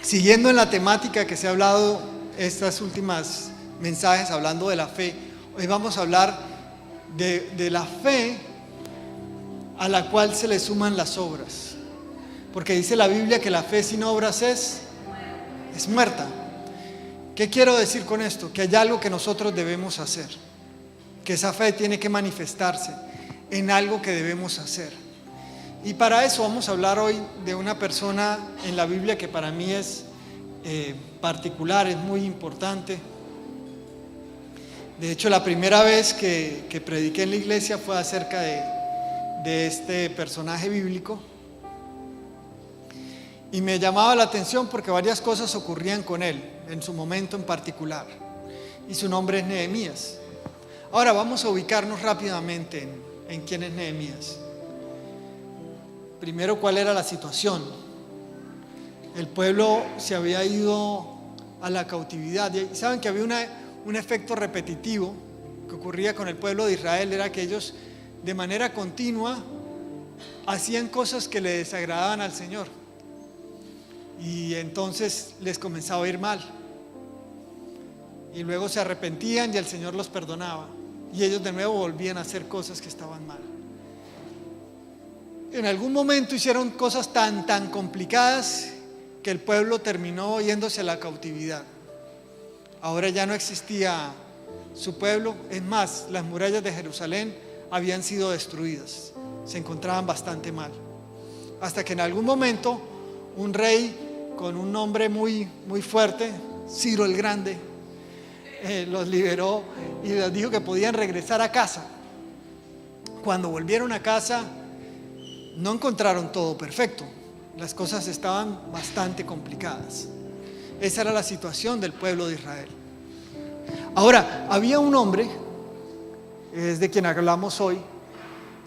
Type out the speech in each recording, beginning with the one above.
Siguiendo en la temática que se ha hablado estas últimas mensajes, hablando de la fe, hoy vamos a hablar de la fe a la cual se le suman las obras. Porque dice la Biblia que la fe sin obras es muerta. ¿Qué quiero decir con esto? Que hay algo que nosotros debemos hacer, que esa fe tiene que manifestarse en algo que debemos hacer. Y para eso vamos a hablar hoy de una persona en la Biblia que para mí es particular, es muy importante. De hecho, la primera vez que prediqué en la iglesia fue acerca de este personaje bíblico. Y me llamaba la atención porque varias cosas ocurrían con él, en su momento en particular. Y su nombre es Nehemías. Ahora vamos a ubicarnos rápidamente en quién es Nehemías. Primero, ¿cuál era la situación? El pueblo se había ido a la cautividad. Y saben que había un efecto repetitivo que ocurría con el pueblo de Israel. Era que ellos de manera continua hacían cosas que le desagradaban al Señor. Y entonces les comenzaba a ir mal. Y luego se arrepentían y el Señor los perdonaba. Y ellos de nuevo volvían a hacer cosas que estaban mal. En algún momento hicieron cosas tan complicadas que el pueblo terminó yéndose a la cautividad. Ahora ya no existía su pueblo. Es más, las murallas de Jerusalén habían sido destruidas. Se encontraban bastante mal. Hasta que en algún momento un rey con un nombre muy fuerte, Ciro el Grande, los liberó y les dijo que podían regresar a casa. Cuando volvieron a casa, no encontraron todo perfecto. Las cosas estaban bastante complicadas. Esa era la situación del pueblo de Israel. Ahora, había un hombre, es de quien hablamos hoy,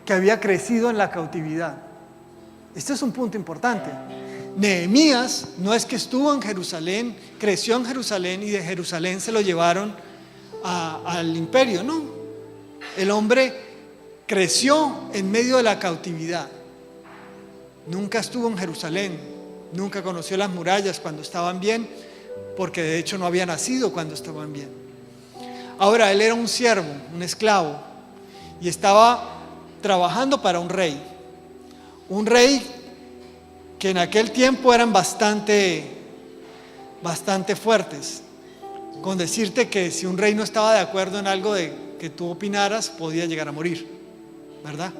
que había crecido en la cautividad. Este es un punto importante. Nehemías no es que estuvo en Jerusalén, creció en Jerusalén y de Jerusalén se lo llevaron al imperio, no. El hombre creció en medio de la cautividad. Nunca estuvo en Jerusalén, nunca conoció las murallas cuando estaban bien, porque de hecho no había nacido cuando estaban bien. Ahora, él era un siervo, un esclavo, y estaba trabajando para un rey que en aquel tiempo eran bastante fuertes, con decirte que si un rey no estaba de acuerdo en algo de que tú opinaras, podía llegar a morir, ¿verdad?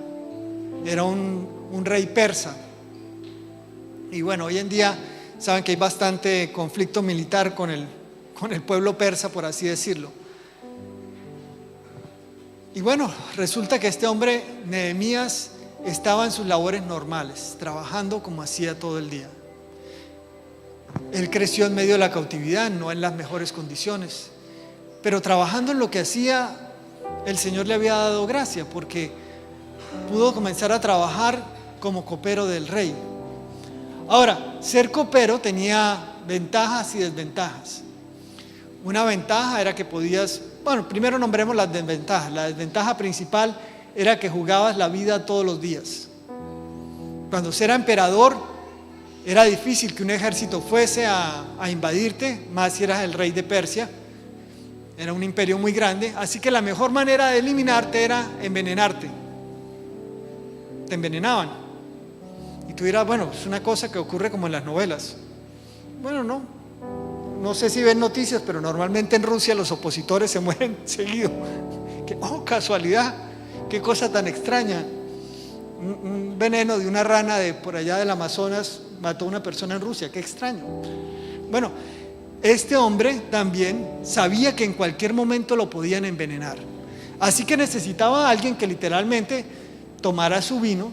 Era un rey persa. Y bueno, hoy en día saben que hay bastante conflicto militar con el pueblo persa, por así decirlo. Y bueno, resulta que este hombre, Nehemías, estaba en sus labores normales, trabajando como hacía todo el día. Él creció en medio de la cautividad, no en las mejores condiciones, pero trabajando en lo que hacía, el Señor le había dado gracia, porque pudo comenzar a trabajar como copero del rey. Ahora, ser copero tenía ventajas y desventajas. Una ventaja era que podías, primero nombremos las desventajas. La desventaja principal era que jugabas la vida todos los días. Cuando se era emperador, era difícil que un ejército fuese a invadirte, más si eras el rey de Persia. Era un imperio muy grande, así que la mejor manera de eliminarte era envenenarte. Te envenenaban. Y tú dirás, es una cosa que ocurre como en las novelas. No sé si ven noticias, pero normalmente en Rusia los opositores se mueren seguido. Casualidad, qué cosa tan extraña. Un veneno de una rana de por allá del Amazonas mató a una persona en Rusia, qué extraño. Este hombre también sabía que en cualquier momento lo podían envenenar. Así que necesitaba a alguien que literalmente tomara su vino,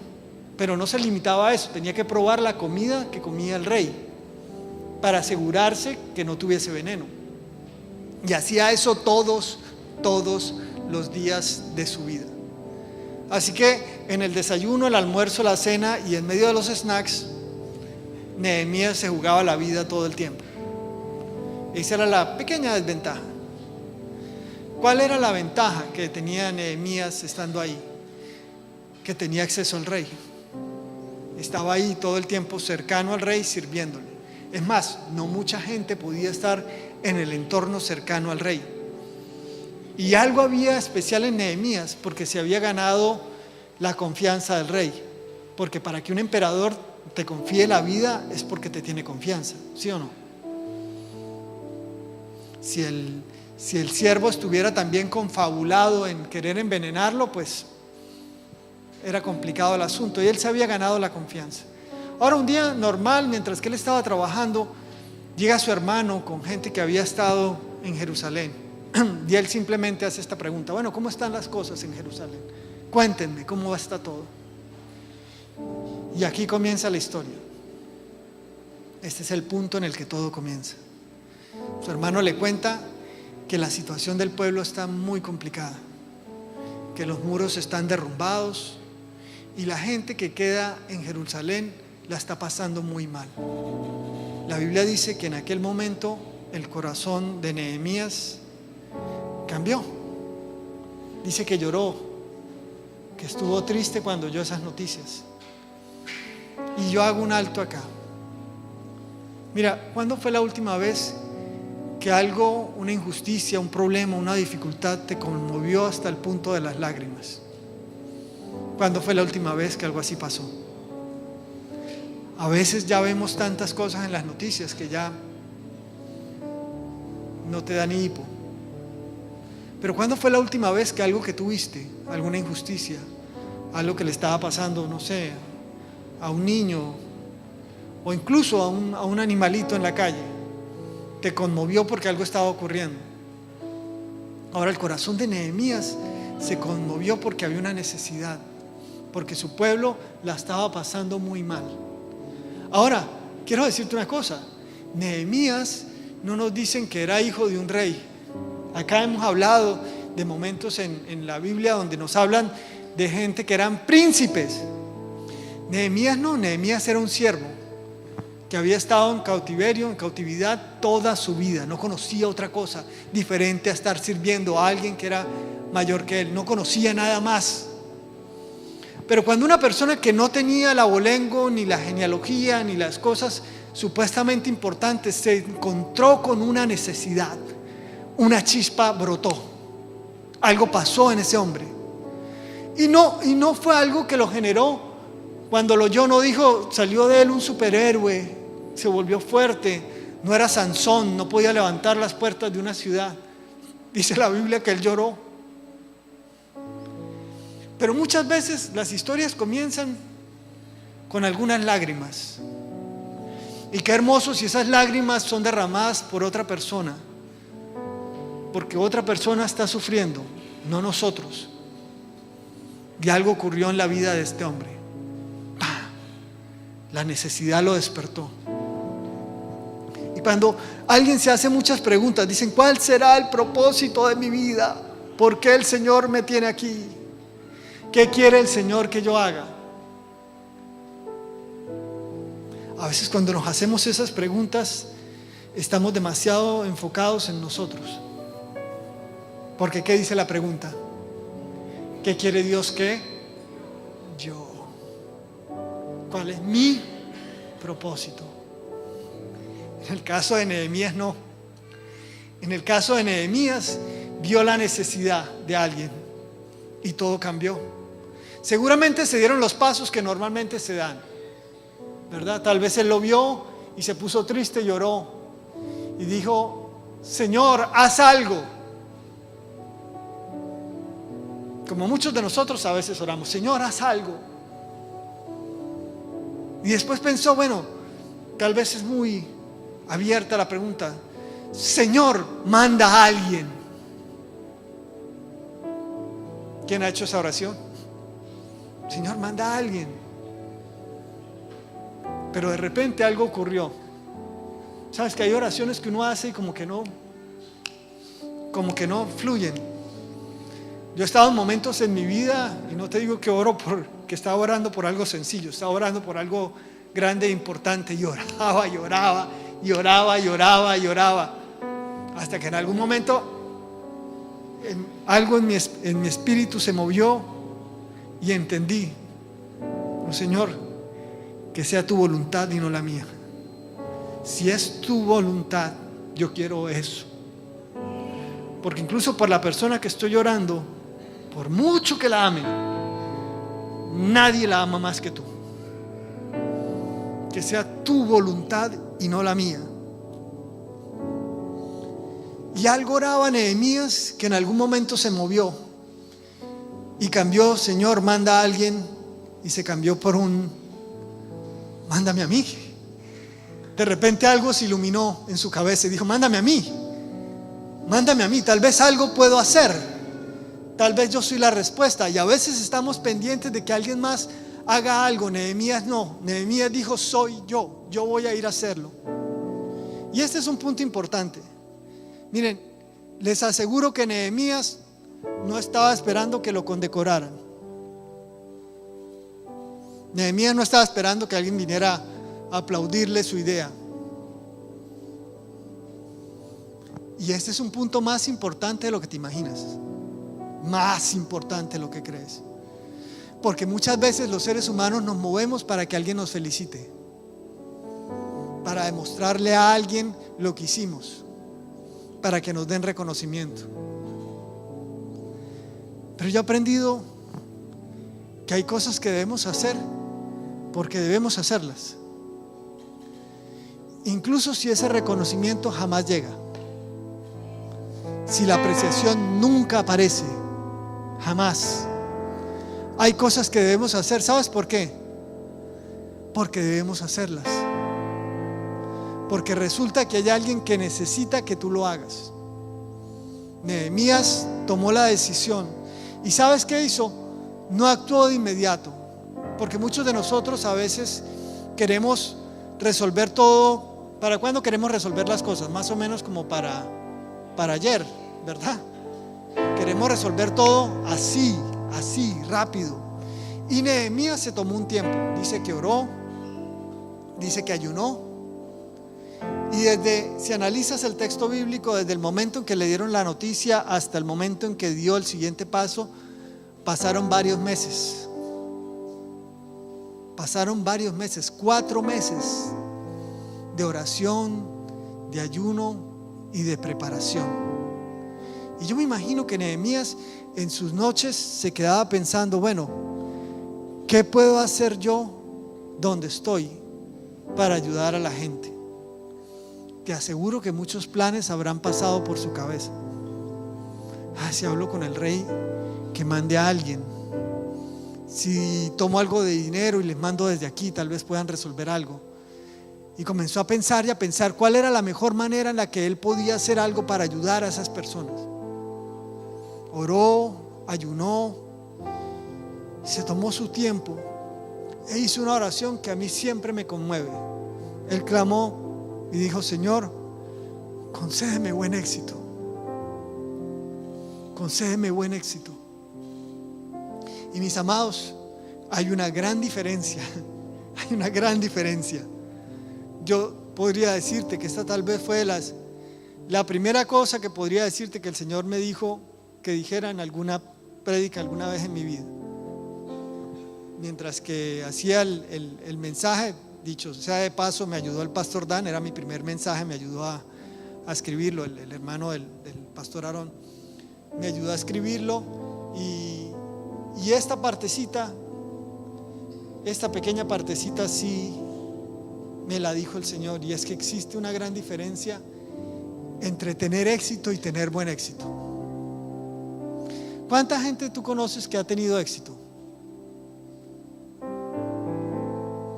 pero no se limitaba a eso, tenía que probar la comida que comía el rey para asegurarse que no tuviese veneno. Y hacía eso todos los días de su vida. Así que en el desayuno, el almuerzo, la cena y en medio de los snacks, Nehemías se jugaba la vida todo el tiempo. Esa era la pequeña desventaja. ¿Cuál era la ventaja que tenía Nehemías estando ahí? Que tenía acceso al rey. Estaba ahí todo el tiempo cercano al rey sirviéndole. Es más, no mucha gente podía estar en el entorno cercano al rey. Y algo había especial en Nehemías, porque se había ganado la confianza del rey. Porque para que un emperador te confíe la vida es porque te tiene confianza, ¿sí o no? Si el siervo estuviera también confabulado en querer envenenarlo, pues era complicado el asunto, y él se había ganado la confianza. Ahora, un día normal, mientras que él estaba trabajando, llega su hermano con gente que había estado en Jerusalén, y él simplemente hace esta pregunta: bueno, ¿cómo están las cosas en Jerusalén? Cuéntenme, ¿cómo está todo? Y aquí comienza la historia. Este es el punto en el que todo comienza. Su hermano le cuenta que la situación del pueblo está muy complicada, que los muros están derrumbados y la gente que queda en Jerusalén la está pasando muy mal. La Biblia dice que en aquel momento el corazón de Nehemías cambió. Dice que lloró, que estuvo triste cuando oyó esas noticias. Y yo hago un alto acá. Mira, ¿cuándo fue la última vez que algo, una injusticia, un problema, una dificultad te conmovió hasta el punto de las lágrimas? ¿Cuándo fue la última vez que algo así pasó? A veces ya vemos tantas cosas en las noticias que ya no te da ni hipo. Pero ¿cuándo fue la última vez que algo que tuviste, alguna injusticia, algo que le estaba pasando, no sé, a un niño o incluso a un animalito en la calle, te conmovió porque algo estaba ocurriendo? Ahora, el corazón de Nehemías se conmovió porque había una necesidad, porque su pueblo la estaba pasando muy mal. Ahora, quiero decirte una cosa: Nehemías no nos dicen que era hijo de un rey. Acá hemos hablado de momentos en la Biblia donde nos hablan de gente que eran príncipes. Nehemías no, Nehemías era un siervo que había estado en cautiverio, en cautividad toda su vida. No conocía otra cosa diferente a estar sirviendo a alguien que era mayor que él. No conocía nada más. Pero cuando una persona que no tenía el abolengo, ni la genealogía, ni las cosas supuestamente importantes, se encontró con una necesidad, una chispa brotó. Algo pasó en ese hombre. Y no fue algo que lo generó. Cuando lo oyó, no dijo, salió de él un superhéroe, se volvió fuerte. No era Sansón, no podía levantar las puertas de una ciudad. Dice la Biblia que él lloró. Pero muchas veces las historias comienzan con algunas lágrimas. Y qué hermoso si esas lágrimas son derramadas por otra persona, porque otra persona está sufriendo, no nosotros. Y algo ocurrió en la vida de este hombre. La necesidad lo despertó. Y cuando alguien se hace muchas preguntas, dicen: ¿cuál será el propósito de mi vida? ¿Por qué el Señor me tiene aquí? ¿Qué quiere el Señor que yo haga? A veces cuando nos hacemos esas preguntas estamos demasiado enfocados en nosotros. Porque ¿qué dice la pregunta? ¿Qué quiere Dios que yo? ¿Cuál es mi propósito? En el caso de Nehemías no. En el caso de Nehemías vio la necesidad de alguien y todo cambió. Seguramente se dieron los pasos que normalmente se dan, ¿verdad? Tal vez él lo vio y se puso triste, lloró y dijo: Señor, haz algo. Como muchos de nosotros a veces oramos: Señor, haz algo. Y después pensó: bueno, tal vez es muy abierta la pregunta. Señor, manda a alguien. ¿Quién ha hecho esa oración? Señor, manda a alguien. Pero de repente algo ocurrió. Sabes que hay oraciones que uno hace y como que no fluyen. Yo he estado en momentos en mi vida, y no te digo que que estaba orando por algo sencillo, estaba orando por algo grande e importante, y lloraba, hasta que en algún momento algo en mi espíritu se movió y entendí: oh, Señor, que sea tu voluntad y no la mía. si es tu voluntad, yo quiero eso. Porque incluso por la persona que estoy orando, por mucho que la ame, nadie la ama más que tú. Que sea tu voluntad y no la mía. Y algo oraba Nehemías que en algún momento se movió y cambió: Señor, manda a alguien, y se cambió por mándame a mí. De repente algo se iluminó en su cabeza y dijo: mándame a mí, tal vez algo puedo hacer, tal vez yo soy la respuesta. Y a veces estamos pendientes de que alguien más haga algo. Nehemías no, Nehemías dijo: soy yo voy a ir a hacerlo. Y este es un punto importante. Miren, les aseguro que Nehemías no estaba esperando que lo condecoraran. Nehemías no estaba esperando que alguien viniera a aplaudirle su idea. Y este es un punto más importante de lo que te imaginas, más importante de lo que crees. Porque muchas veces los seres humanos nos movemos para que alguien nos felicite, para demostrarle a alguien lo que hicimos, para que nos den reconocimiento. Pero yo he aprendido que hay cosas que debemos hacer porque debemos hacerlas, incluso si ese reconocimiento jamás llega, si la apreciación nunca aparece, jamás. Hay cosas que debemos hacer. ¿Sabes por qué? Porque debemos hacerlas. Porque resulta que hay alguien que necesita que tú lo hagas. Nehemías tomó la decisión. ¿Y sabes qué hizo? No actuó de inmediato. Porque muchos de nosotros a veces queremos resolver todo. ¿Para cuándo queremos resolver las cosas? Más o menos como para ayer, ¿verdad? Queremos resolver todo así, rápido. Y Nehemías se tomó un tiempo. Dice que oró, dice que ayunó. Y si analizas el texto bíblico, desde el momento en que le dieron la noticia hasta el momento en que dio el siguiente paso, pasaron varios meses. 4 meses de oración, de ayuno y de preparación. Y yo me imagino que Nehemías en sus noches se quedaba pensando: bueno, ¿qué puedo hacer yo donde estoy para ayudar a la gente? Te aseguro que muchos planes habrán pasado por su cabeza. Si hablo con el rey, que mande a alguien. Si tomo algo de dinero y les mando desde aquí, tal vez puedan resolver algo. Y comenzó a pensar y a pensar cuál era la mejor manera en la que él podía hacer algo para ayudar a esas personas. Oró, ayunó, se tomó su tiempo e hizo una oración que a mí siempre me conmueve. Él clamó y dijo: Señor, concédeme buen éxito. Concédeme buen éxito. Y mis amados, hay una gran diferencia. Hay una gran diferencia. Yo podría decirte que esta tal vez fue la primera cosa que podría decirte que el Señor me dijo que dijera en alguna prédica alguna vez en mi vida. Mientras que hacía el mensaje, dicho sea de paso, me ayudó el pastor Dan, era mi primer mensaje, me ayudó a escribirlo, el hermano del pastor Aarón, me ayudó a escribirlo. Y esta partecita, esta pequeña partecita sí me la dijo el Señor, y es que existe una gran diferencia entre tener éxito y tener buen éxito. ¿Cuánta gente tú conoces que ha tenido éxito?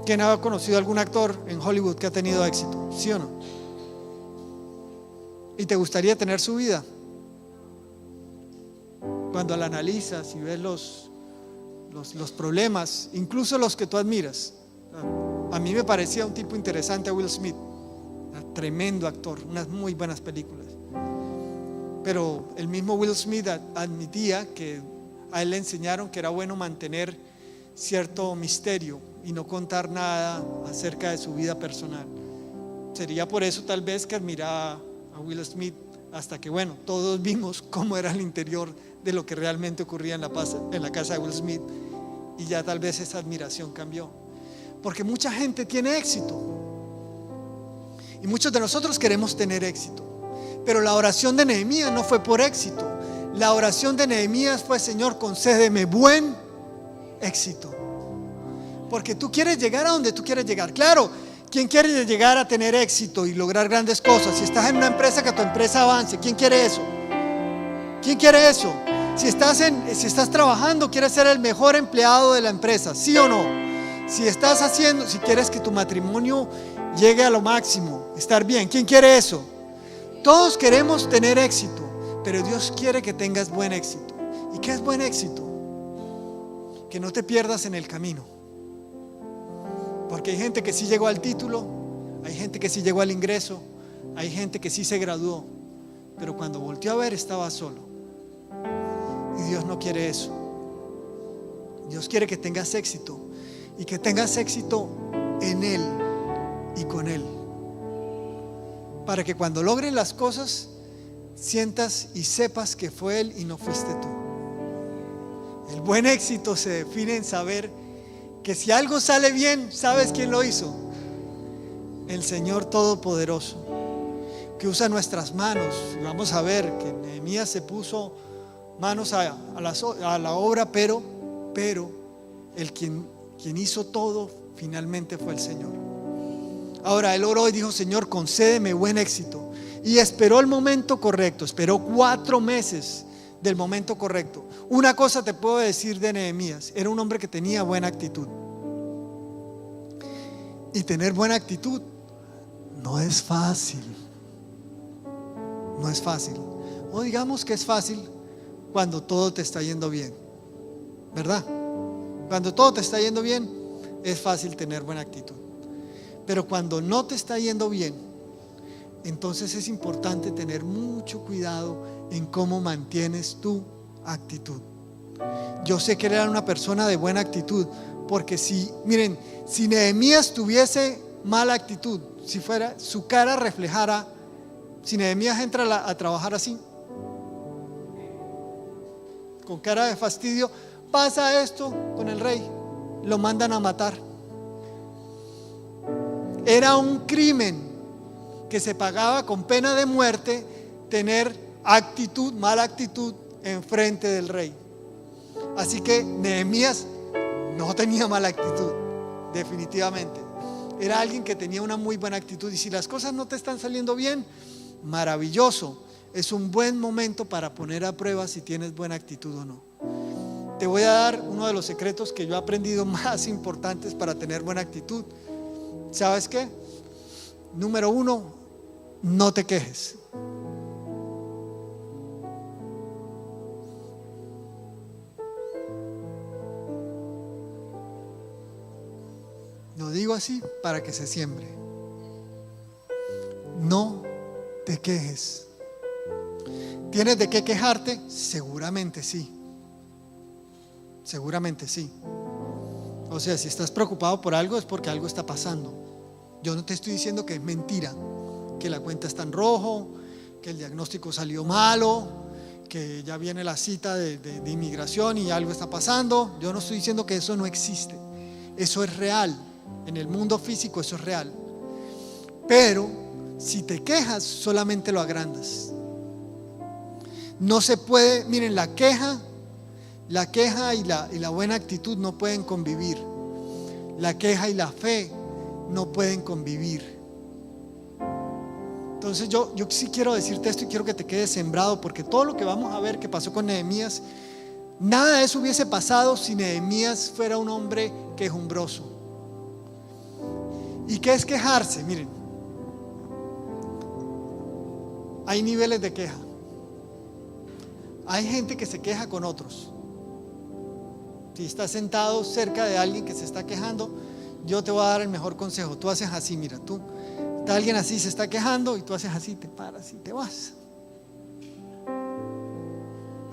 ¿Quién ha conocido algún actor en Hollywood que ha tenido éxito? ¿Sí o no? ¿Y te gustaría tener su vida? Cuando la analizas y ves los problemas, incluso los que tú admiras. A mí me parecía un tipo interesante a Will Smith, tremendo actor, unas muy buenas películas. Pero el mismo Will Smith admitía que a él le enseñaron que era bueno mantener cierto misterio y no contar nada acerca de su vida personal. Sería por eso tal vez que admiraba a Will Smith, hasta que bueno, todos vimos cómo era el interior de lo que realmente ocurría en la casa de Will Smith, y ya tal vez esa admiración cambió. Porque mucha gente tiene éxito Y muchos de nosotros queremos tener éxito. Pero la oración de Nehemías no fue por éxito. La oración de Nehemías fue: Señor, concédeme buen éxito. Porque tú quieres llegar a donde tú quieres llegar. Claro, ¿quién quiere llegar a tener éxito y lograr grandes cosas? Si estás en una empresa, que tu empresa avance. ¿Quién quiere eso? ¿Quién quiere eso? Si estás trabajando, quieres ser el mejor empleado de la empresa, ¿sí o no? Si quieres que tu matrimonio llegue a lo máximo, estar bien, ¿quién quiere eso? Todos queremos tener éxito, pero Dios quiere que tengas buen éxito. ¿Y qué es buen éxito? Que no te pierdas en el camino. Porque hay gente que sí llegó al título, hay gente que sí llegó al ingreso, hay gente que sí se graduó, pero cuando volteó a ver estaba solo. Y Dios no quiere eso. Dios quiere que tengas éxito, y que tengas éxito en Él y con Él, para que cuando logren las cosas sientas y sepas que fue Él y no fuiste tú. El buen éxito se define en saber que si algo sale bien, ¿sabes quién lo hizo? El Señor Todopoderoso, que usa nuestras manos. Vamos a ver que Nehemías se puso manos a la obra, pero el quien hizo todo finalmente fue el Señor. Ahora él oró y dijo: Señor, concédeme buen éxito. Y esperó el momento correcto. Esperó 4 meses del momento correcto. Una cosa te puedo decir de Nehemías: era un hombre que tenía buena actitud. Y tener buena actitud no es fácil. No es fácil. O digamos que es fácil cuando todo te está yendo bien, ¿verdad? Cuando todo te está yendo bien, es fácil tener buena actitud. Pero cuando no te está yendo bien, entonces es importante tener mucho cuidado en cómo mantienes tu actitud. Yo sé que él era una persona de buena actitud, porque si Nehemías tuviese mala actitud, si fuera su cara reflejara, si Nehemías entra a trabajar así, con cara de fastidio, pasa esto con el rey, lo mandan a matar. Era un crimen que se pagaba con pena de muerte tener mala actitud en frente del rey. Así que Nehemías no tenía mala actitud, definitivamente. Era alguien que tenía una muy buena actitud. Y si las cosas no te están saliendo bien, maravilloso. Es un buen momento para poner a prueba si tienes buena actitud o no. Te voy a dar uno de los secretos que yo he aprendido más importantes para tener buena actitud. ¿Sabes qué? Número 1, no te quejes. Lo digo así para que se siembre. No te quejes. ¿Tienes de qué quejarte? Seguramente sí. Seguramente sí. O sea, si estás preocupado por algo es porque algo está pasando. Yo no te estoy diciendo que es mentira, que la cuenta está en rojo, que el diagnóstico salió malo, que ya viene la cita de inmigración y algo está pasando. Yo no estoy diciendo que eso no existe. Eso es real. En el mundo físico eso es real. Pero si te quejas, solamente lo agrandas. No se puede, miren, la queja y la buena actitud no pueden convivir. La queja y la fe no pueden convivir. Entonces yo sí quiero decirte esto y quiero que te quedes sembrado, porque todo lo que vamos a ver que pasó con Nehemías, nada de eso hubiese pasado si Nehemías fuera un hombre quejumbroso. ¿Y qué es quejarse? Miren, hay niveles de queja. Hay gente que se queja con otros. Si estás sentado cerca de alguien que se está quejando, yo te voy a dar el mejor consejo. Tú haces así, mira, está alguien así, se está quejando, y tú haces así, te paras y te vas.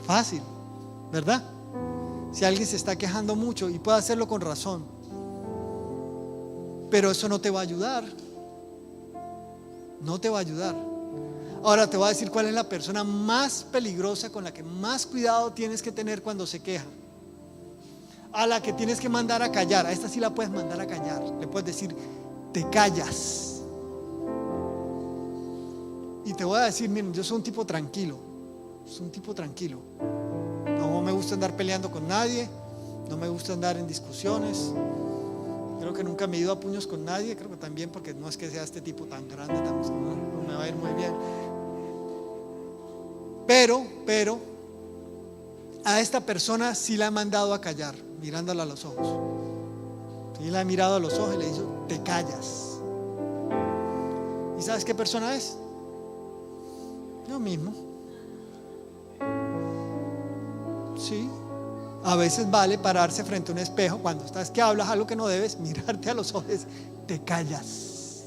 Fácil, ¿verdad? Si alguien se está quejando mucho, y puede hacerlo con razón, pero eso no te va a ayudar. No te va a ayudar. Ahora te voy a decir cuál es la persona más peligrosa, con la que más cuidado tienes que tener cuando se queja. A la que tienes que mandar a callar. A esta sí la puedes mandar a callar. Le puedes decir: te callas. Y te voy a decir, miren, yo soy un tipo tranquilo. Soy un tipo tranquilo. No me gusta andar peleando con nadie. No me gusta andar en discusiones. Creo que nunca me he ido a puños con nadie. Creo que también porque no es que sea este tipo tan grande, no me va a ir muy bien. Pero a esta persona sí la he mandado a callar, mirándola a los ojos. Sí la he mirado a los ojos y le he dicho, te callas. ¿Y sabes qué persona es? Yo mismo. Sí. A veces vale pararse frente a un espejo cuando estás que hablas algo que no debes, mirarte a los ojos, te callas.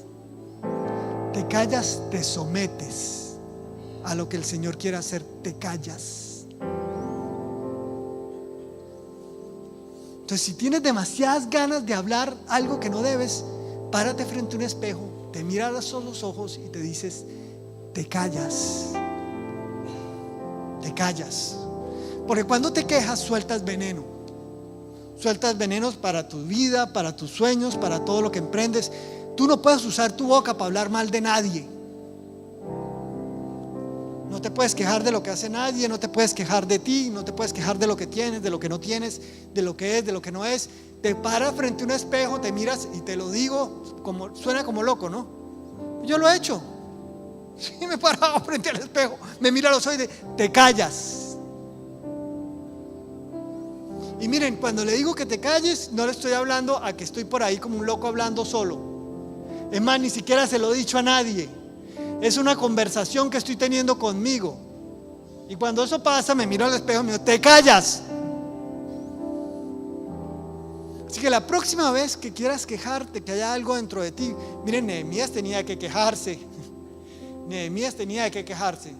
Te callas, te sometes a lo que el Señor quiere hacer, te callas. Entonces, si tienes demasiadas ganas de hablar algo que no debes, párate frente a un espejo, te miras a los ojos y te dices, te callas. Te callas. Porque cuando te quejas, sueltas veneno. Sueltas venenos para tu vida, para tus sueños, para todo lo que emprendes. Tú no puedes usar tu boca para hablar mal de nadie. No te puedes quejar de lo que hace nadie, no te puedes quejar de ti, no te puedes quejar de lo que tienes, de lo que no tienes, de lo que es, de lo que no es. Te paras frente a un espejo, te miras y te lo digo, suena como loco, ¿no? Yo lo he hecho. Sí, me he parado frente al espejo, me mira a los ojos y te callas. Y miren, cuando le digo que te calles, no le estoy hablando a que estoy por ahí como un loco hablando solo. Es más, ni siquiera se lo he dicho a nadie. Es una conversación que estoy teniendo conmigo. Y cuando eso pasa, me miro al espejo y me digo, te callas. Así que la próxima vez que quieras quejarte, que haya algo dentro de ti. Miren, Nehemías tenía que quejarse. Nehemías tenía que quejarse.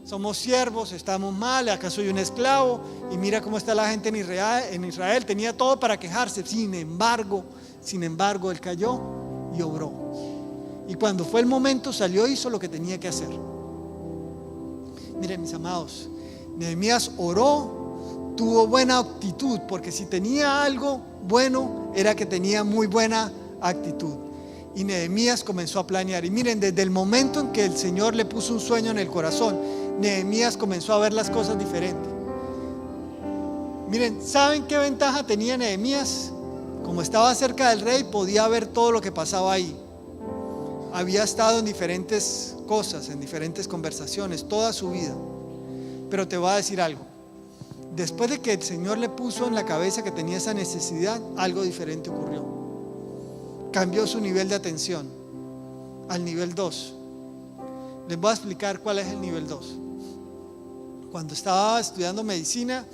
Somos siervos, estamos mal, acá soy un esclavo. Y mira cómo está la gente en Israel. Tenía todo para quejarse. Sin embargo, él cayó y obró. Y cuando fue el momento, salió e hizo lo que tenía que hacer. Miren, mis amados, Nehemías oró, tuvo buena actitud, porque si tenía algo bueno, era que tenía muy buena actitud. Y Nehemías comenzó a planear. Y miren, desde el momento en que el Señor le puso un sueño en el corazón, Nehemías comenzó a ver las cosas diferentes. Miren, ¿saben qué ventaja tenía Nehemías? Como estaba cerca del rey, podía ver todo lo que pasaba ahí. Había estado en diferentes cosas, en diferentes conversaciones, toda su vida. Pero te voy a decir algo. Después de que el Señor le puso en la cabeza que tenía esa necesidad, algo diferente ocurrió. Cambió su nivel de atención al nivel 2. Les voy a explicar cuál es el nivel 2. Cuando estaba estudiando medicina,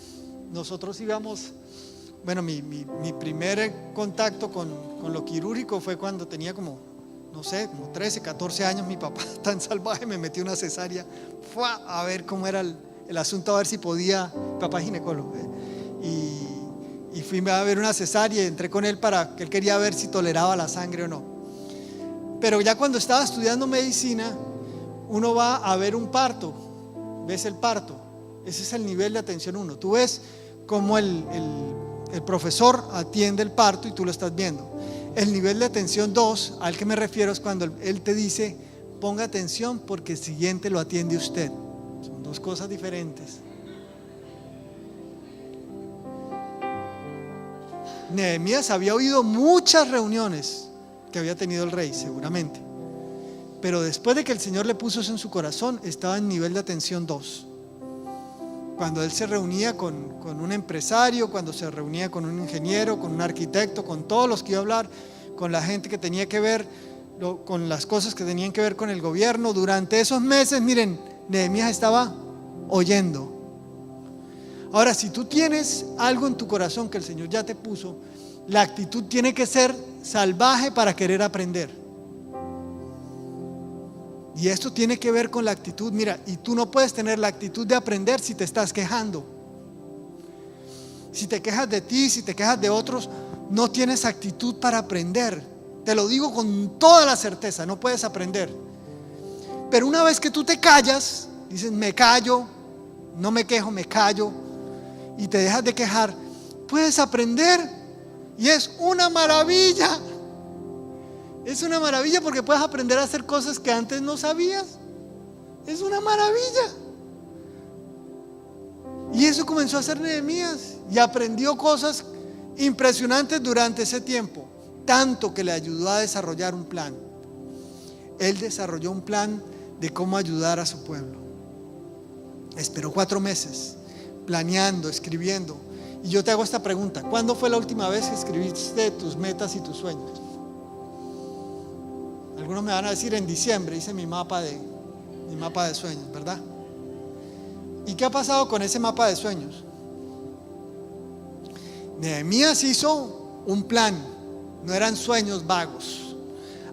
nosotros íbamos, bueno, mi primer contacto con lo quirúrgico fue cuando tenía como 13, 14 años. Mi papá tan salvaje me metió una cesárea, fue a ver cómo era el asunto, a ver si podía, papá es ginecólogo, y fui a ver una cesárea y entré con él para que él quería ver si toleraba la sangre o no. Pero ya cuando estaba estudiando medicina, uno va a ver un parto, ves el parto, ese es el nivel de atención 1. Tú ves cómo el profesor atiende el parto y tú lo estás viendo. El nivel de atención 2, al que me refiero, es cuando él te dice, ponga atención porque el siguiente lo atiende usted. Son dos cosas diferentes. Nehemías había oído muchas reuniones que había tenido el rey, seguramente. Pero después de que el Señor le puso eso en su corazón, estaba en nivel de atención 2. Cuando él se reunía con un empresario, cuando se reunía con un ingeniero, con un arquitecto, con todos los que iba a hablar, con la gente que tenía que ver, con las cosas que tenían que ver con el gobierno, durante esos meses, miren, Nehemías estaba oyendo. Ahora, si tú tienes algo en tu corazón que el Señor ya te puso, la actitud tiene que ser salvaje para querer aprender. Y esto tiene que ver con la actitud. Mira, y tú no puedes tener la actitud de aprender si te estás quejando. Si te quejas de ti, si te quejas de otros, no tienes actitud para aprender. Te lo digo con toda la certeza, no puedes aprender. Pero una vez que tú te callas, dices, me callo, no me quejo, me callo, y te dejas de quejar, puedes aprender. Y es una maravilla. Es una maravilla porque puedes aprender a hacer cosas que antes no sabías. Es una maravilla. Y eso comenzó a hacer Nehemías y aprendió cosas impresionantes durante ese tiempo, tanto que le ayudó a desarrollar un plan. Él desarrolló un plan de cómo ayudar a su pueblo. Esperó 4 meses planeando, escribiendo. Y yo te hago esta pregunta: ¿cuándo fue la última vez que escribiste tus metas y tus sueños? Algunos me van a decir: en diciembre hice mi mapa de sueños, ¿verdad? ¿Y qué ha pasado con ese mapa de sueños? Nehemías hizo un plan, no eran sueños vagos.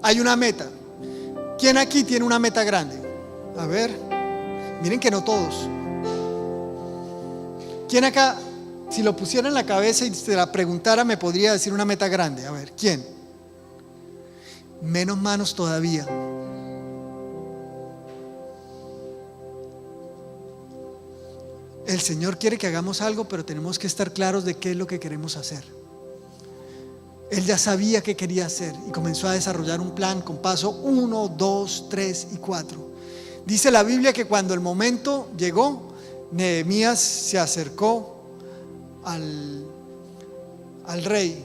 Hay una meta. ¿Quién aquí tiene una meta grande? A ver, miren que no todos. ¿Quién acá, si lo pusiera en la cabeza y se la preguntara, me podría decir una meta grande? A ver, ¿quién? Menos manos todavía. El Señor quiere que hagamos algo, pero tenemos que estar claros de qué es lo que queremos hacer. Él ya sabía qué quería hacer y comenzó a desarrollar un plan con paso 1, 2, 3 y 4. Dice la Biblia que cuando el momento llegó, Nehemías se acercó al rey,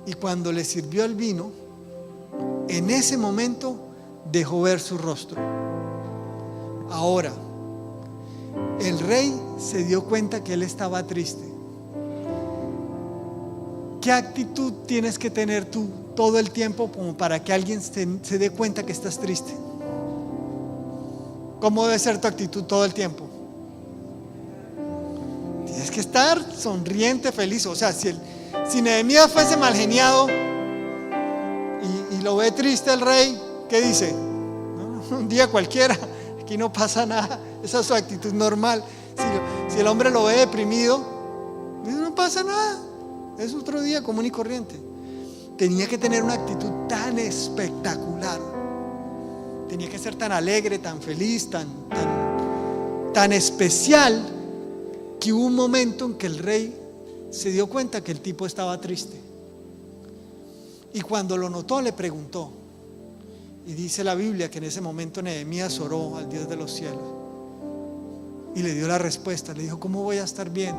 y cuando le sirvió el vino, en ese momento dejó ver su rostro. Ahora, el rey se dio cuenta que él estaba triste. ¿Qué actitud tienes que tener tú todo el tiempo como para que alguien se dé cuenta que estás triste? ¿Cómo debe ser tu actitud todo el tiempo? Tienes que estar sonriente, feliz. O sea, si Nehemías fuese mal geniado y lo ve triste el rey, ¿qué dice? ¿No? Un día cualquiera, aquí no pasa nada. Esa es su actitud normal. Si el hombre lo ve deprimido, no pasa nada, es otro día común y corriente. Tenía que tener una actitud tan espectacular, tenía que ser tan alegre, tan feliz, tan especial, que hubo un momento en que el rey se dio cuenta que el tipo estaba triste. Y cuando lo notó, le preguntó. Y dice la Biblia que en ese momento Nehemías oró al Dios de los cielos y le dio la respuesta. Le dijo: ¿cómo voy a estar bien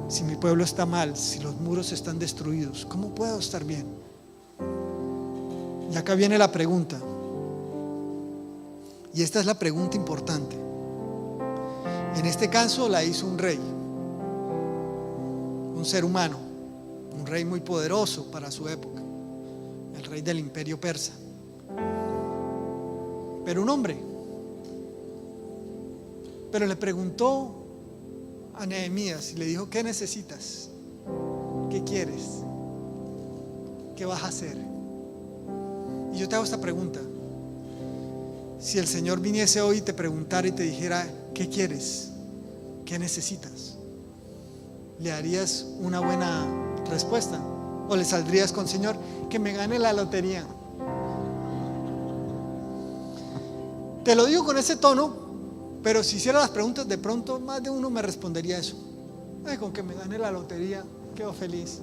si mi pueblo está mal, si los muros están destruidos? ¿Cómo puedo estar bien? Y acá viene la pregunta, y esta es la pregunta importante. En este caso la hizo un rey, un ser humano, un rey muy poderoso para su época, el rey del imperio persa, pero un hombre. Pero le preguntó a Nehemías y le dijo: ¿qué necesitas? ¿Qué quieres? ¿Qué vas a hacer? Y yo te hago esta pregunta: si el Señor viniese hoy y te preguntara y te dijera: ¿qué quieres? ¿Qué necesitas? ¿Le darías una buena respuesta? ¿O le saldrías con: Señor, que me gane la lotería? Te lo digo con ese tono, pero si hiciera las preguntas, de pronto más de uno me respondería eso: con que me gane la lotería, quedo feliz.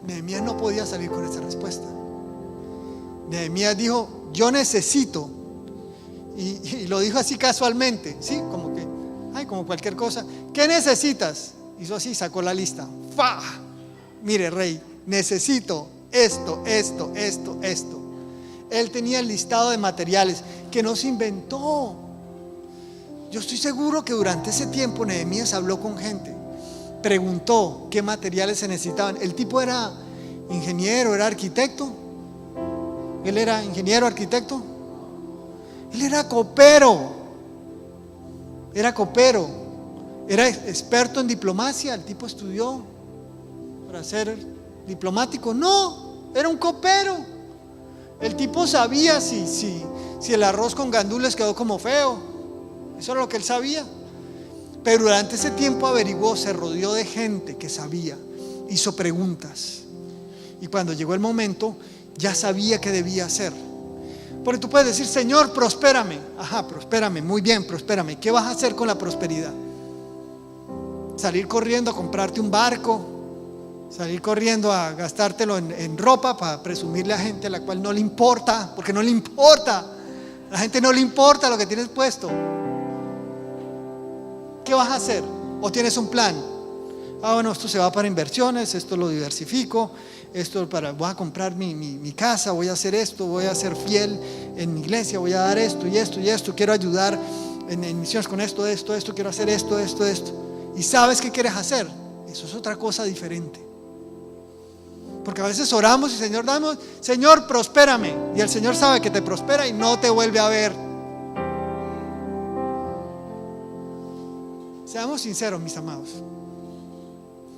Nehemías no podía salir con esa respuesta. Nehemías dijo: yo necesito, y lo dijo así casualmente, ¿sí? Como que, como cualquier cosa. ¿Qué necesitas? Hizo así, sacó la lista. ¡Fah! Mire, rey, necesito esto. Él tenía el listado de materiales que no se inventó. Yo estoy seguro que durante ese tiempo Nehemías habló con gente, preguntó qué materiales se necesitaban. El tipo era ingeniero, era arquitecto. Él era ingeniero, arquitecto. Él era copero. Era experto en diplomacia. El tipo estudió para ser diplomático. No, era un copero. El tipo sabía si el arroz con gandules quedó como feo. Eso era lo que él sabía. Pero durante ese tiempo averiguó, se rodeó de gente que sabía, hizo preguntas, y cuando llegó el momento ya sabía qué debía hacer. Porque tú puedes decir: Señor, prospérame. Ajá, prospérame, muy bien, prospérame. ¿Qué vas a hacer con la prosperidad? ¿Salir corriendo a comprarte un barco? ¿Salir corriendo a gastártelo en ropa para presumirle a gente a la cual no le importa? Porque no le importa. A la gente no le importa lo que tienes puesto. ¿Qué vas a hacer? ¿O tienes un plan? Bueno, esto se va para inversiones, esto lo diversifico, voy a comprar mi casa, voy a hacer esto, voy a ser fiel en mi iglesia, voy a dar esto y esto y esto, quiero ayudar en misiones con esto, quiero hacer esto. Y sabes qué quieres hacer. Eso es otra cosa diferente. Porque a veces oramos y Señor, prospérame. Y el Señor sabe que te prospera y no te vuelve a ver. Seamos sinceros, mis amados.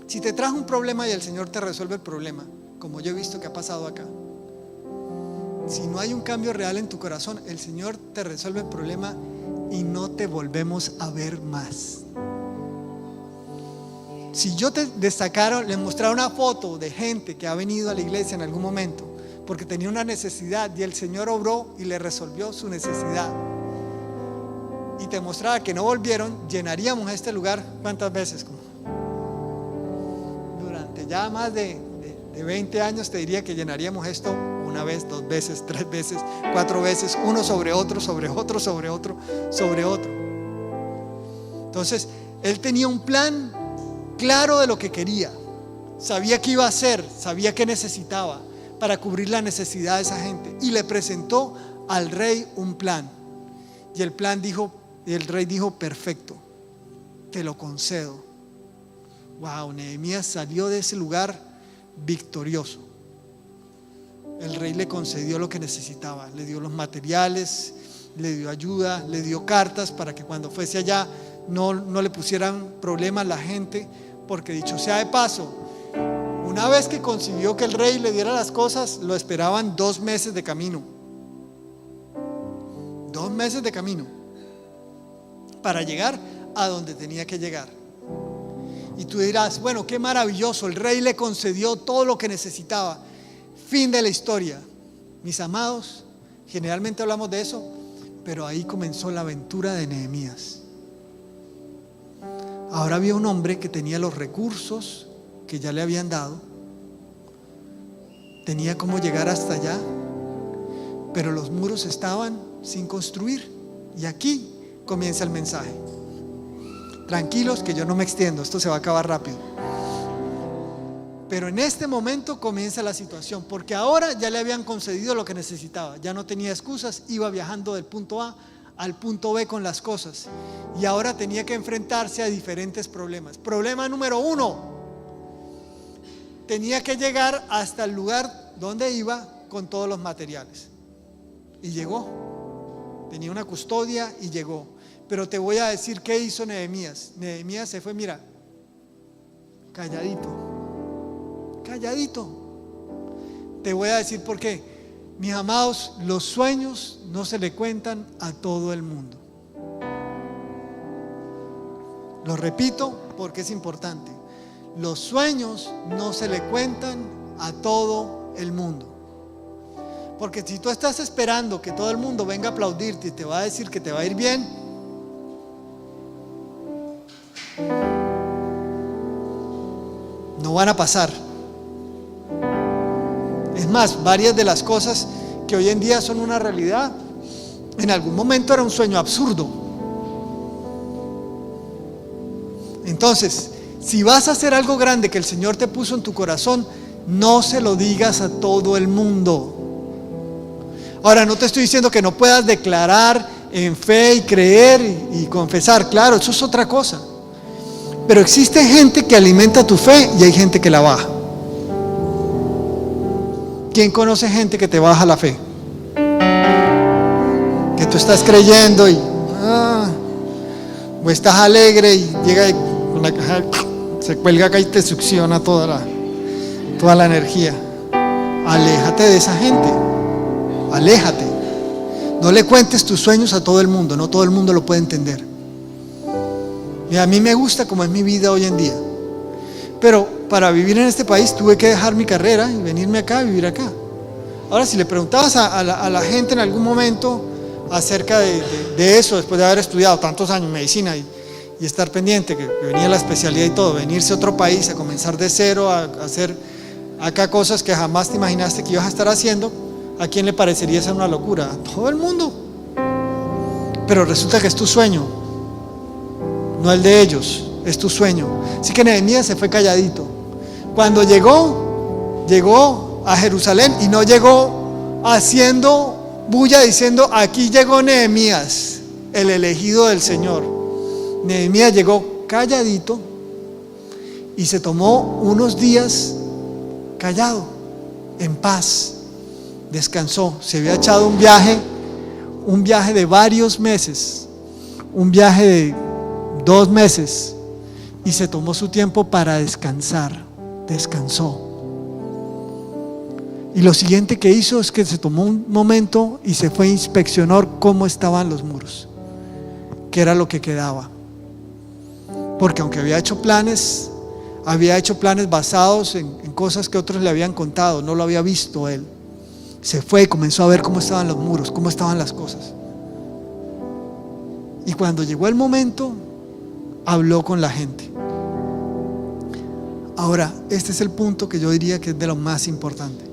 Si te trajo un problema y el Señor te resuelve el problema, como yo he visto que ha pasado acá, si no hay un cambio real en tu corazón, el Señor te resuelve el problema y no te volvemos a ver más. Si yo te destacara, les mostrara una foto de gente que ha venido a la iglesia en algún momento porque tenía una necesidad y el Señor obró y le resolvió su necesidad, y te mostrara que no volvieron, llenaríamos este lugar ¿cuántas veces? Durante ya más de 20 años te diría que llenaríamos esto una vez, 2 veces, 3 veces, 4 veces, uno sobre otro, sobre otro, sobre otro, sobre otro. Entonces, él tenía un plan claro de lo que quería, sabía qué iba a hacer, sabía qué necesitaba para cubrir la necesidad de esa gente, y le presentó al rey un plan. Y el rey dijo: perfecto, te lo concedo. Wow, Nehemías salió de ese lugar victorioso. El rey le concedió lo que necesitaba, le dio los materiales, le dio ayuda, le dio cartas para que cuando fuese allá no le pusieran problemas a la gente, porque dicho sea de paso, una vez que consiguió que el rey le diera las cosas, lo esperaban 2 meses de camino. 2 meses de camino para llegar a donde tenía que llegar. Y tú dirás: bueno, qué maravilloso, el rey le concedió todo lo que necesitaba. Fin de la historia. Mis amados, generalmente hablamos de eso, pero ahí comenzó la aventura de Nehemías. Ahora había un hombre que tenía los recursos que ya le habían dado, tenía cómo llegar hasta allá, pero los muros estaban sin construir. Y aquí comienza el mensaje. Tranquilos que yo no me extiendo, esto se va a acabar rápido. Pero en este momento comienza la situación, porque ahora ya le habían concedido lo que necesitaba, ya no tenía excusas, iba viajando del punto A al punto B con las cosas, y ahora tenía que enfrentarse a diferentes problemas. Problema número 1: tenía que llegar hasta el lugar donde iba con todos los materiales, y llegó. Tenía una custodia y llegó. Pero te voy a decir qué hizo Nehemías. Nehemías se fue, mira, calladito. Te voy a decir por qué. Mis amados, los sueños no se le cuentan a todo el mundo. Lo repito porque es importante. Los sueños no se le cuentan a todo el mundo. Porque si tú estás esperando que todo el mundo venga a aplaudirte y te va a decir que te va a ir bien, no van a pasar. Es más, varias de las cosas que hoy en día son una realidad, en algún momento era un sueño absurdo. Entonces, si vas a hacer algo grande que el Señor te puso en tu corazón, no se lo digas a todo el mundo. Ahora, no te estoy diciendo que no puedas declarar en fe y creer y confesar, claro, eso es otra cosa. Pero existe gente que alimenta tu fe y hay gente que la baja. ¿Quién conoce gente que te baja la fe? Que tú estás creyendo o estás alegre y llega con la caja, se cuelga acá y te succiona toda la energía. Aléjate de esa gente. Aléjate. No le cuentes tus sueños a todo el mundo. No todo el mundo lo puede entender. Y a mí me gusta como es mi vida hoy en día. Pero para vivir en este país tuve que dejar mi carrera y venirme acá a vivir acá. Ahora, si le preguntabas a la gente en algún momento acerca de eso, después de haber estudiado tantos años medicina y estar pendiente, que venía la especialidad y todo, venirse a otro país a comenzar de cero, a hacer acá cosas que jamás te imaginaste que ibas a estar haciendo, ¿a quién le parecería esa una locura? A todo el mundo. pero resulta que es tu sueño, no el de ellos, es tu sueño. Así que Nehemías se fue calladito. Cuando llegó a Jerusalén y no llegó haciendo bulla diciendo: aquí llegó Nehemías, el elegido del Señor. Nehemías llegó calladito y se tomó unos días callado, en paz, descansó. Se había echado un viaje de varios meses, un viaje de 2 meses, y se tomó su tiempo para descansar. Descansó. Y lo siguiente que hizo es que se tomó un momento y se fue a inspeccionar cómo estaban los muros, qué era lo que quedaba. Porque aunque había hecho planes basados en cosas que otros le habían contado, no lo había visto él. Se fue y comenzó a ver cómo estaban los muros, cómo estaban las cosas. Y cuando llegó el momento, habló con la gente. Ahora, este es el punto que yo diría que es de lo más importante.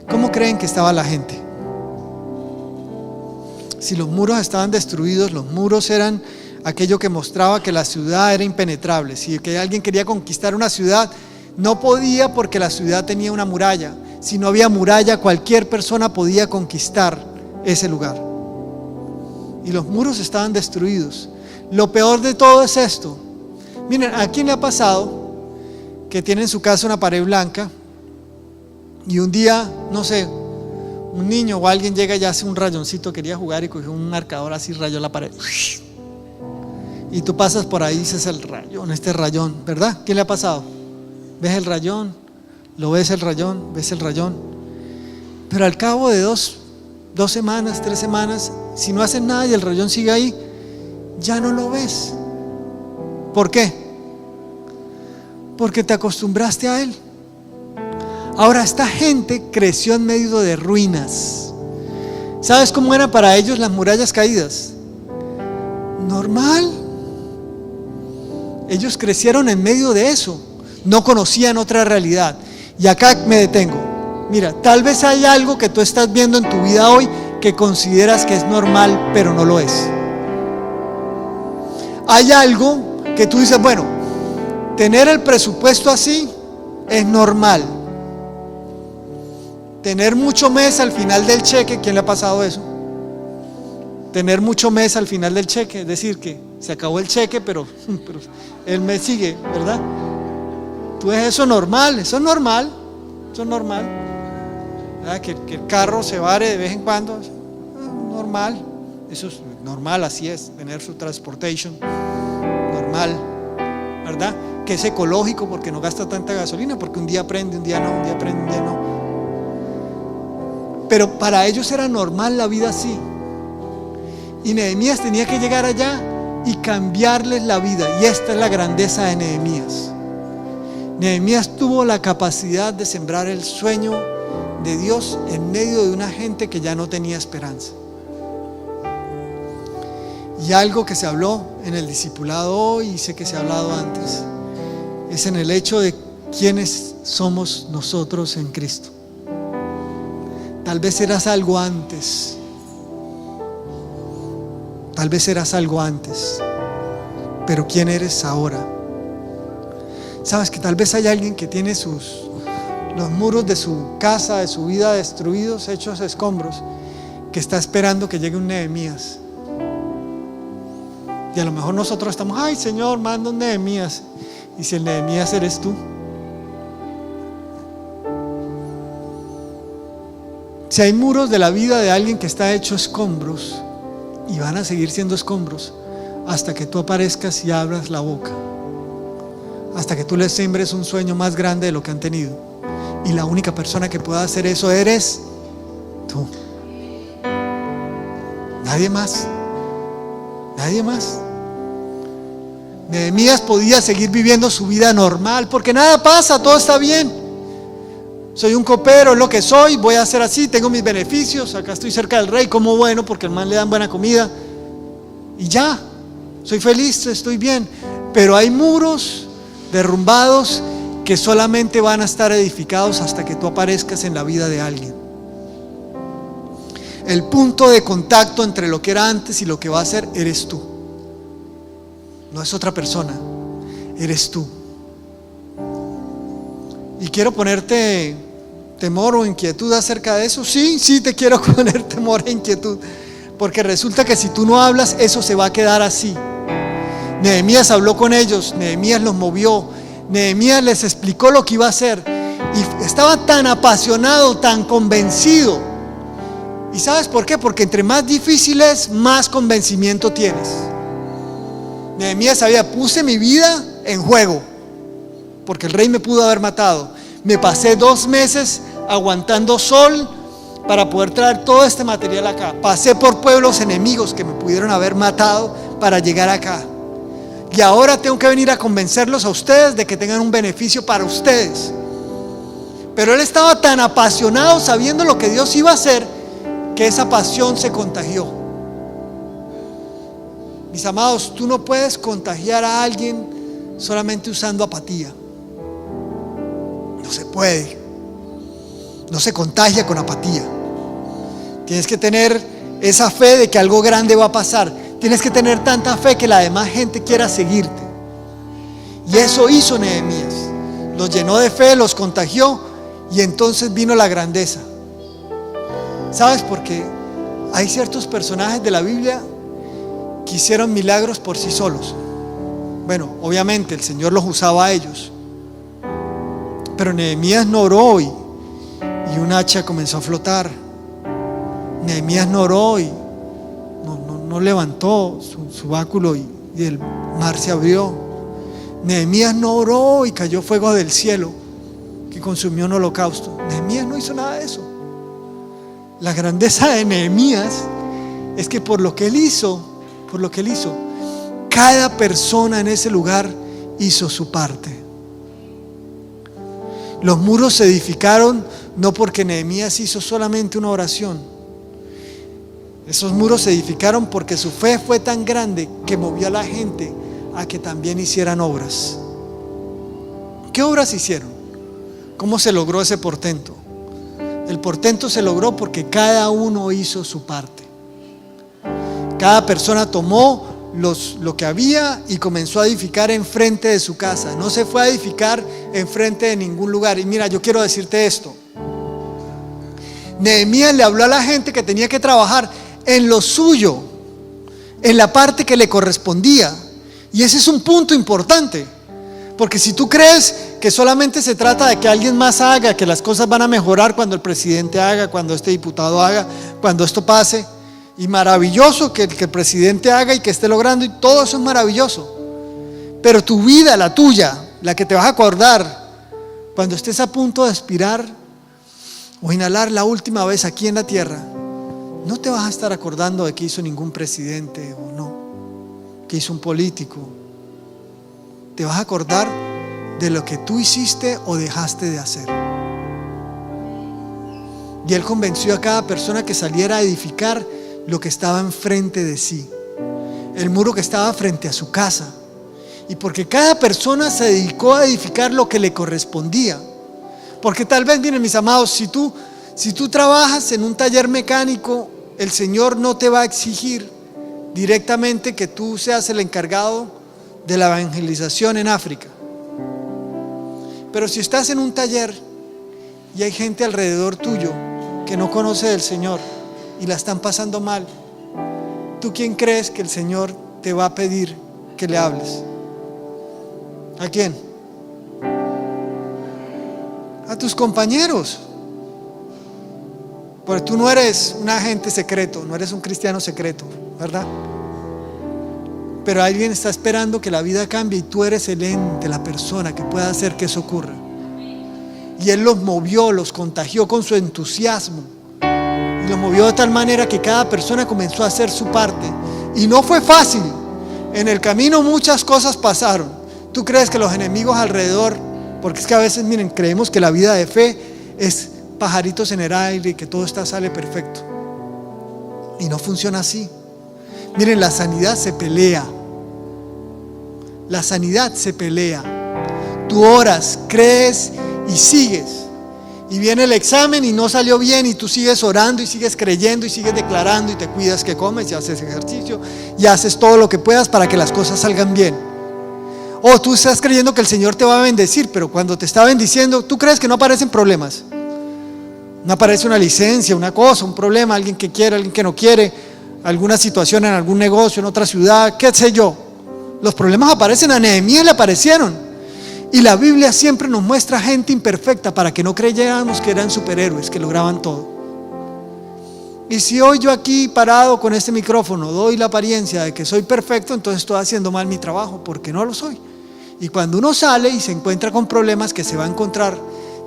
¿Cómo creen que estaba la gente? Si los muros estaban destruidos, los muros eran aquello que mostraba que la ciudad era impenetrable. Si que alguien quería conquistar una ciudad, no podía porque la ciudad tenía una muralla. Si no había muralla, cualquier persona podía conquistar ese lugar. Y los muros estaban destruidos. Lo peor de todo es esto. Miren, ¿a quién le ha pasado que tiene en su casa una pared blanca y un día, no sé, un niño o alguien llega y hace un rayoncito, quería jugar y cogió un marcador así, rayó la pared? Y tú pasas por ahí y dices: el rayón, este rayón, ¿verdad? ¿Qué le ha pasado? ¿Ves el rayón? ¿Lo ves el rayón? ¿Ves el rayón? Pero al cabo de 2 semanas, 3 semanas, si no haces nada y el rayón sigue ahí, ya no lo ves. ¿Por qué? Porque te acostumbraste a él. Ahora, esta gente creció en medio de ruinas. ¿Sabes cómo eran para ellos las murallas caídas? Normal. Ellos crecieron en medio de eso. No conocían otra realidad. Y acá me detengo. Mira, tal vez hay algo que tú estás viendo en tu vida hoy que consideras que es normal, pero no lo es. Hay algo que tú dices: bueno, tener el presupuesto así es normal. Tener mucho mes al final del cheque, ¿quién le ha pasado eso? Tener mucho mes al final del cheque, es decir, que se acabó el cheque, pero el mes sigue, ¿verdad? Tú ves eso normal, eso es normal, eso es normal. ¿Verdad? Que el carro se vare de vez en cuando, normal, eso es normal, así es, tener su transportation, normal, ¿verdad? Que es ecológico porque no gasta tanta gasolina, porque un día prende, un día no, un día prende, un día no. Pero para ellos era normal la vida así. Y Nehemías tenía que llegar allá y cambiarles la vida. Y esta es la grandeza de Nehemías. Nehemías tuvo la capacidad de sembrar el sueño de Dios en medio de una gente que ya no tenía esperanza. Y algo que se habló en el discipulado hoy, y sé que se ha hablado antes, es en el hecho de quiénes somos nosotros en Cristo. Tal vez eras algo antes. Tal vez eras algo antes. Pero ¿quién eres ahora? Sabes que tal vez hay alguien que tiene los muros de su casa, de su vida destruidos, hechos escombros, que está esperando que llegue un Nehemías. Y a lo mejor nosotros estamos: ay, Señor, manda un Nehemías. Y si el Nehemías eres tú. Si hay muros de la vida de alguien que está hecho escombros, y van a seguir siendo escombros hasta que tú aparezcas y abras la boca, hasta que tú les siembres un sueño más grande de lo que han tenido. Y la única persona que pueda hacer eso eres tú. Nadie más. Nadie más. Nehemías podía seguir viviendo su vida normal porque nada pasa, todo está bien. Soy un copero, es lo que soy, voy a hacer así, tengo mis beneficios, acá estoy cerca del rey, como bueno porque al man le dan buena comida. Y ya, soy feliz, estoy bien. Pero hay muros derrumbados que solamente van a estar edificados hasta que tú aparezcas en la vida de alguien. El punto de contacto entre lo que era antes y lo que va a ser eres tú. No es otra persona, eres tú. Y quiero ponerte temor o inquietud acerca de eso. Sí, te quiero poner temor e inquietud, porque resulta que si tú no hablas, eso se va a quedar así. Nehemías habló con ellos, Nehemías los movió, Nehemías les explicó lo que iba a hacer, y estaba tan apasionado, tan convencido. ¿Y sabes por qué? Porque entre más difícil es, más convencimiento tienes. Nehemías sabía: puse mi vida en juego, porque el rey me pudo haber matado. Me pasé 2 meses aguantando sol para poder traer todo este material acá. Pasé por pueblos enemigos que me pudieron haber matado para llegar acá. Y ahora tengo que venir a convencerlos a ustedes de que tengan un beneficio para ustedes. Pero él estaba tan apasionado sabiendo lo que Dios iba a hacer, que esa pasión se contagió. Mis amados, tú no puedes contagiar a alguien solamente usando apatía. No se puede. No se contagia con apatía. Tienes que tener esa fe de que algo grande va a pasar. Tienes que tener tanta fe que la demás gente quiera seguirte. Y eso hizo Nehemías. Los llenó de fe, los contagió, y entonces vino la grandeza. ¿Sabes por qué? Hay ciertos personajes de la Biblia que hicieron milagros por sí solos. Bueno, obviamente el Señor los usaba a ellos, pero Nehemías no oró y un hacha comenzó a flotar. Nehemías no oró y no levantó su báculo y el mar se abrió. Nehemías no oró y cayó fuego del cielo que consumió un holocausto. Nehemías no hizo nada de eso. La grandeza de Nehemías es que por lo que él hizo, cada persona en ese lugar hizo su parte. Los muros se edificaron no porque Nehemías hizo solamente una oración. Esos muros se edificaron porque su fe fue tan grande que movió a la gente a que también hicieran obras. ¿Qué obras hicieron? ¿Cómo se logró ese portento? El portento se logró porque cada uno hizo su parte. Cada persona tomó lo que había y comenzó a edificar enfrente de su casa. No se fue a edificar enfrente de ningún lugar. Y mira, yo quiero decirte esto. Nehemías le habló a la gente que tenía que trabajar en lo suyo, en la parte que le correspondía. Y ese es un punto importante, porque si tú crees que solamente se trata de que alguien más haga, que las cosas van a mejorar cuando el presidente haga, cuando este diputado haga, cuando esto pase, y maravilloso que el presidente haga y que esté logrando, y todo eso es maravilloso, pero tu vida, la tuya, la que te vas a acordar cuando estés a punto de expirar o inhalar la última vez aquí en la tierra, no te vas a estar acordando de que hizo ningún presidente o no, que hizo un político. Te vas a acordar de lo que tú hiciste o dejaste de hacer. Y él convenció a cada persona que saliera a edificar lo que estaba enfrente de sí, el muro que estaba frente a su casa. Y porque cada persona se dedicó a edificar lo que le correspondía. Porque tal vez, miren mis amados, si tú trabajas en un taller mecánico, el Señor no te va a exigir directamente que tú seas el encargado de la evangelización en África. Pero si estás en un taller y hay gente alrededor tuyo que no conoce del Señor y la están pasando mal, ¿tú quién crees que el Señor te va a pedir que le hables? ¿A quién? A tus compañeros. Porque tú no eres un agente secreto, no eres un cristiano secreto, ¿verdad? Pero alguien está esperando que la vida cambie y tú eres el ente, la persona que pueda hacer que eso ocurra. Y Él los movió, los contagió con su entusiasmo. Y los movió de tal manera que cada persona comenzó a hacer su parte. Y no fue fácil. En el camino muchas cosas pasaron. ¿Tú crees que los enemigos alrededor? Porque es que a veces, miren, creemos que la vida de fe es pajaritos en el aire y que todo sale perfecto. Y no funciona así. Miren, la sanidad se pelea. La sanidad se pelea. Tú oras, crees y sigues. Y viene el examen y no salió bien y tú sigues orando y sigues creyendo y sigues declarando y te cuidas que comes y haces ejercicio y haces todo lo que puedas para que las cosas salgan bien. O tú estás creyendo que el Señor te va a bendecir, pero cuando te está bendiciendo, tú crees que no aparecen problemas. No aparece una licencia, una cosa, un problema, alguien que quiere, alguien que no quiere, alguna situación en algún negocio, en otra ciudad, qué sé yo. Los problemas aparecen, a Nehemías le aparecieron. Y la Biblia siempre nos muestra gente imperfecta para que no creyéramos que eran superhéroes, que lograban todo. Y si hoy yo aquí parado con este micrófono doy la apariencia de que soy perfecto, entonces estoy haciendo mal mi trabajo, porque no lo soy. Y cuando uno sale y se encuentra con problemas que se va a encontrar,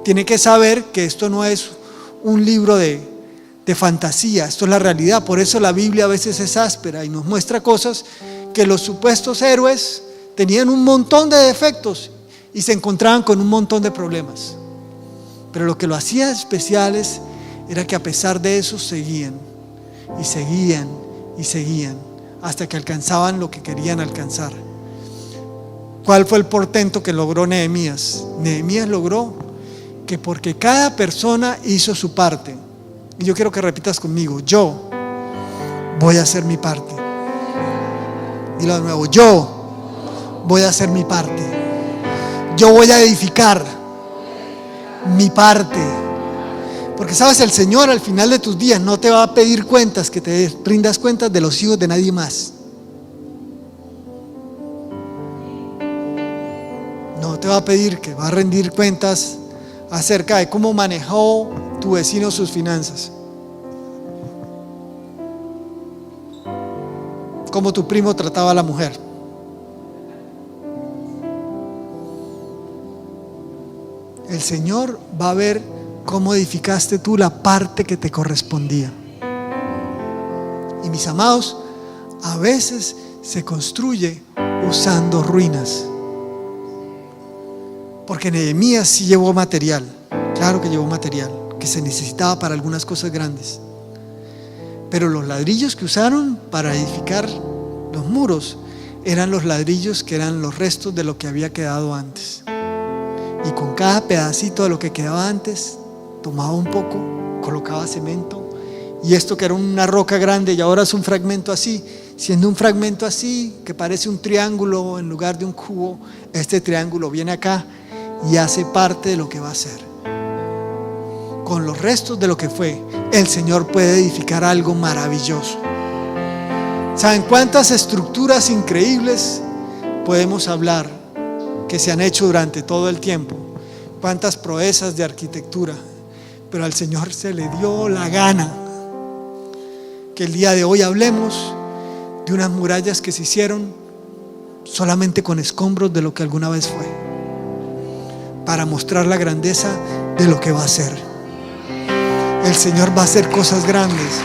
tiene que saber que esto no es un libro de fantasía, esto es la realidad. Por eso la Biblia a veces es áspera y nos muestra cosas que los supuestos héroes tenían un montón de defectos y se encontraban con un montón de problemas. Pero lo que lo hacía especiales era que a pesar de eso seguían y seguían y seguían hasta que alcanzaban lo que querían alcanzar. ¿Cuál fue el portento que logró Nehemías? Nehemías logró que porque cada persona hizo su parte, y yo quiero que repitas conmigo, yo voy a hacer mi parte. Dilo de nuevo, yo voy a hacer mi parte. Yo voy a edificar mi parte. Porque sabes, el Señor al final de tus días no te va a pedir cuentas, que te rindas cuentas de los hijos de nadie más. No te va a pedir que va a rendir cuentas acerca de cómo manejó tu vecino sus finanzas, cómo tu primo trataba a la mujer. El Señor va a ver cómo edificaste tú la parte que te correspondía. Y mis amados, a veces se construye usando ruinas. Porque Nehemías sí llevó material, claro que llevó material, que se necesitaba para algunas cosas grandes. Pero los ladrillos que usaron para edificar los muros eran los ladrillos que eran los restos de lo que había quedado antes. Y con cada pedacito de lo que quedaba antes, tomaba un poco, colocaba cemento. Y esto que era una roca grande y ahora es un fragmento así, siendo un fragmento así que parece un triángulo en lugar de un cubo, este triángulo viene acá y hace parte de lo que va a ser. Con los restos de lo que fue, el Señor puede edificar algo maravilloso. ¿Saben cuántas estructuras increíbles podemos hablar que se han hecho durante todo el tiempo? Cuántas proezas de arquitectura. Pero al Señor se le dio la gana que el día de hoy hablemos de unas murallas que se hicieron solamente con escombros de lo que alguna vez fue, para mostrar la grandeza de lo que va a ser. El Señor va a hacer cosas grandes.